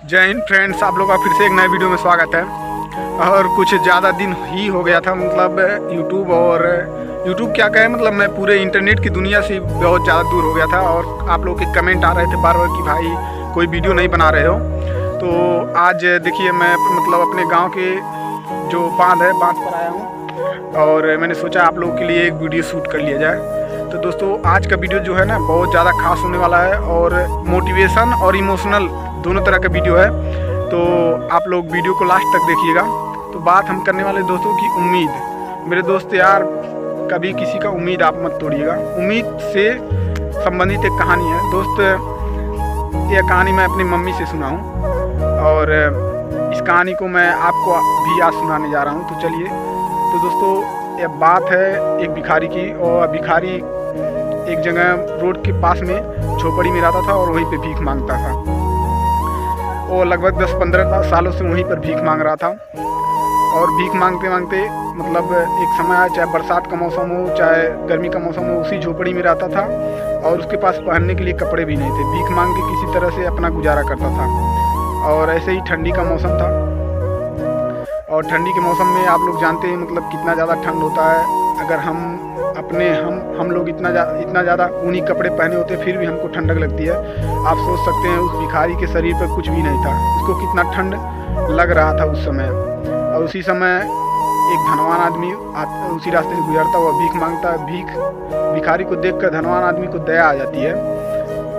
जय हिंद फ्रेंड्स, आप लोग का फिर से एक नए वीडियो में स्वागत है। और कुछ ज़्यादा दिन ही हो गया था, मतलब यूट्यूब क्या कहें, मतलब मैं पूरे इंटरनेट की दुनिया से बहुत ज़्यादा दूर हो गया था। और आप लोग के कमेंट आ रहे थे बार बार कि भाई कोई वीडियो नहीं बना रहे हो। तो आज देखिए मैं मतलब अपने गाँव के जो बांध पर आया हूँ और मैंने सोचा आप लोगों के लिए एक वीडियो शूट कर लिया जाए। तो दोस्तों आज का वीडियो जो है ना बहुत ज़्यादा खास होने वाला है और मोटिवेशन और इमोशनल दोनों तरह का वीडियो है। तो आप लोग वीडियो को लास्ट तक देखिएगा। तो बात हम करने वाले दोस्तों की उम्मीद। मेरे दोस्त यार, कभी किसी का उम्मीद आप मत तोड़िएगा। उम्मीद से संबंधित एक कहानी है दोस्त। यह कहानी मैं अपनी मम्मी से सुना हूँ और इस कहानी को मैं आपको भी आज सुनाने जा रहा हूँ। तो चलिए। तो दोस्तों यह बात है एक भिखारी की। और भिखारी एक जगह रोड के पास में झोपड़ी में रहता था और वहीं पे भीख मांगता था। वो लगभग 10-15 सालों से वहीं पर भीख मांग रहा था। और भीख मांगते मांगते मतलब एक समय आया, चाहे बरसात का मौसम हो चाहे गर्मी का मौसम हो, उसी झोपड़ी में रहता था और उसके पास पहनने के लिए कपड़े भी नहीं थे। भीख मांग के किसी तरह से अपना गुजारा करता था। और ऐसे ही ठंडी का मौसम था और ठंडी के मौसम में आप लोग जानते हैं मतलब कितना ज़्यादा ठंड होता है। अगर हम लोग इतना ज़्यादा ऊनी कपड़े पहने होते फिर भी हमको ठंडक लगती है। आप सोच सकते हैं उस भिखारी के शरीर पर कुछ भी नहीं था, उसको कितना ठंड लग रहा था उस समय। और उसी समय एक धनवान आदमी उसी रास्ते से गुजरता हुआ भीख मांगता है। भिखारी को देखकर धनवान आदमी को दया आ जाती है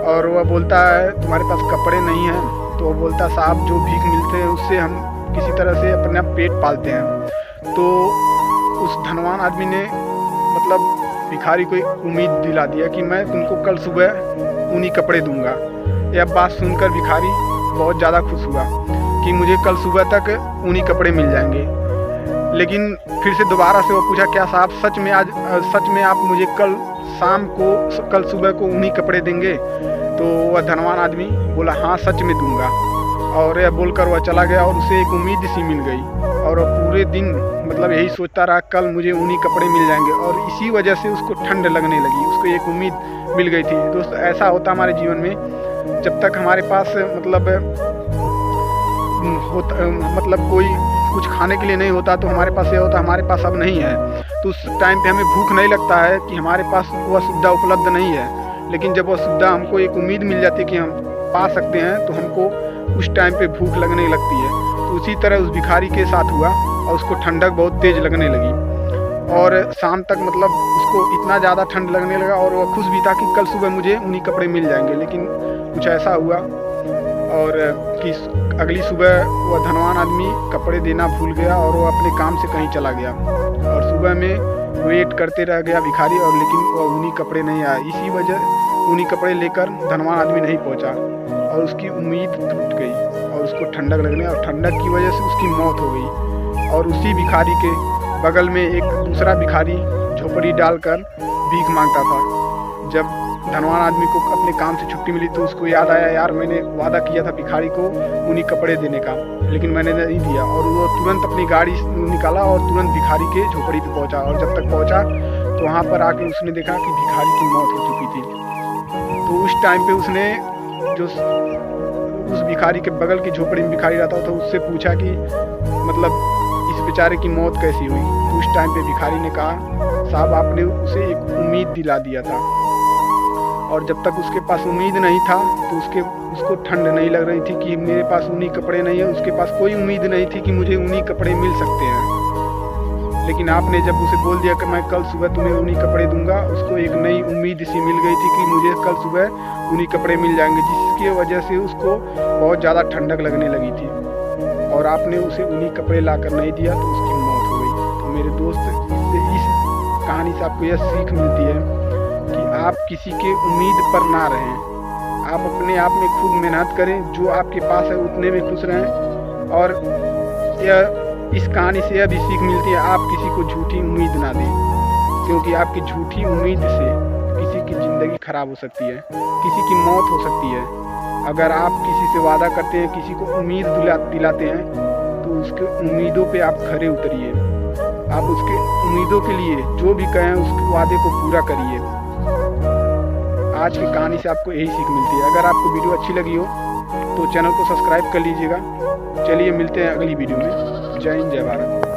और वह बोलता है तुम्हारे पास कपड़े नहीं हैं? तो वो बोलता है साहब जो भीख मिलते हैं उससे हम किसी तरह से अपना पेट पालते हैं। तो उस धनवान आदमी ने मतलब भिखारी को एक उम्मीद दिला दिया कि मैं तुमको कल सुबह ऊनी कपड़े दूंगा। यह बात सुनकर भिखारी बहुत ज़्यादा खुश हुआ कि मुझे कल सुबह तक ऊनी कपड़े मिल जाएंगे। लेकिन फिर से दोबारा से वो पूछा क्या साहब सच में आप मुझे कल सुबह को ऊनी कपड़े देंगे? तो वह धनवान आदमी बोला हाँ सच में दूंगा। और यह बोलकर वह चला गया और उसे एक उम्मीद सी मिल गई। और वह पूरे दिन मतलब यही सोचता रहा कल मुझे ऊनी कपड़े मिल जाएंगे। और इसी वजह से उसको ठंड लगने लगी, उसको एक उम्मीद मिल गई थी। दोस्तों ऐसा होता हमारे जीवन में, जब तक हमारे पास मतलब कोई कुछ खाने के लिए नहीं होता तो हमारे पास यह होता हमारे पास अब नहीं है। तो उस टाइम पे हमें भूख नहीं लगता है कि हमारे पास वह सुविधा उपलब्ध नहीं है। लेकिन जब वह सुविधा हमको एक उम्मीद मिल जाती है कि हम पा सकते हैं तो हमको उस टाइम पे भूख लगने लगती है। तो उसी तरह उस भिखारी के साथ हुआ और उसको ठंडक बहुत तेज़ लगने लगी। और शाम तक मतलब उसको इतना ज़्यादा ठंड लगने लगा और वह खुश भी था कि कल सुबह मुझे ऊनी कपड़े मिल जाएंगे। लेकिन कुछ ऐसा हुआ और कि अगली सुबह वह धनवान आदमी कपड़े देना भूल गया और वह अपने काम से कहीं चला गया। और सुबह में वेट करते रह गया भिखारी और लेकिन वह ऊनी कपड़े नहीं आए। इसी वजह ऊनी कपड़े लेकर धनवान आदमी नहीं पहुंचा और उसकी उम्मीद टूट गई और उसको ठंडक लगने और ठंडक की वजह से उसकी मौत हो गई। और उसी भिखारी के बगल में एक दूसरा भिखारी झोपड़ी डालकर भीख मांगता था। जब धनवान आदमी को अपने काम से छुट्टी मिली तो उसको याद आया यार मैंने वादा किया था भिखारी को ऊनी कपड़े देने का, लेकिन मैंने नहीं दिया। और वो तुरंत अपनी गाड़ी निकाला और तुरंत भिखारी के झोपड़ी पे पहुंचा। और जब तक पहुंचा तो वहाँ पर आके उसने देखा कि भिखारी की मौत हो चुकी थी। तो उस टाइम पे उसने जो उस भिखारी के बगल की झोपड़ी में भिखारी रहता था उससे पूछा कि मतलब इस बेचारे की मौत कैसी हुई? तो उस टाइम पे भिखारी ने कहा साहब आपने उसे एक उम्मीद दिला दिया था और जब तक उसके पास उम्मीद नहीं था तो उसको ठंड नहीं लग रही थी कि मेरे पास ऊनी कपड़े नहीं है। उसके पास कोई उम्मीद नहीं थी कि मुझे ऊनी कपड़े मिल सकते हैं। लेकिन आपने जब उसे बोल दिया कि मैं कल सुबह तुम्हें ऊनी कपड़े दूंगा, उसको एक नई उम्मीद सी मिल गई थी कि मुझे कल सुबह ऊनी कपड़े मिल जाएंगे, जिसकी वजह से उसको बहुत ज़्यादा ठंडक लगने लगी थी। और आपने उसे ऊनी कपड़े लाकर नहीं दिया तो उसकी मौत हो गई। तो मेरे दोस्त इस कहानी से आपको यह सीख मिलती है कि आप किसी के उम्मीद पर ना रहें। आप अपने आप में खूब मेहनत करें, जो आपके पास है उतने में खुश रहें। और इस कहानी से यह भी सीख मिलती है आप किसी को झूठी उम्मीद ना दें, क्योंकि आपकी झूठी उम्मीद से किसी की ज़िंदगी खराब हो सकती है, किसी की मौत हो सकती है। अगर आप किसी से वादा करते हैं, किसी को उम्मीद दिलाते हैं तो उसके उम्मीदों पे आप खरे उतरिए। आप उसके उम्मीदों के लिए जो भी कहें उसके वादे को पूरा करिए। आज की कहानी से आपको यही सीख मिलती है। अगर आपको वीडियो अच्छी लगी हो तो चैनल को सब्सक्राइब कर लीजिएगा। चलिए मिलते हैं अगली वीडियो में। जय हिंद, जय भारत।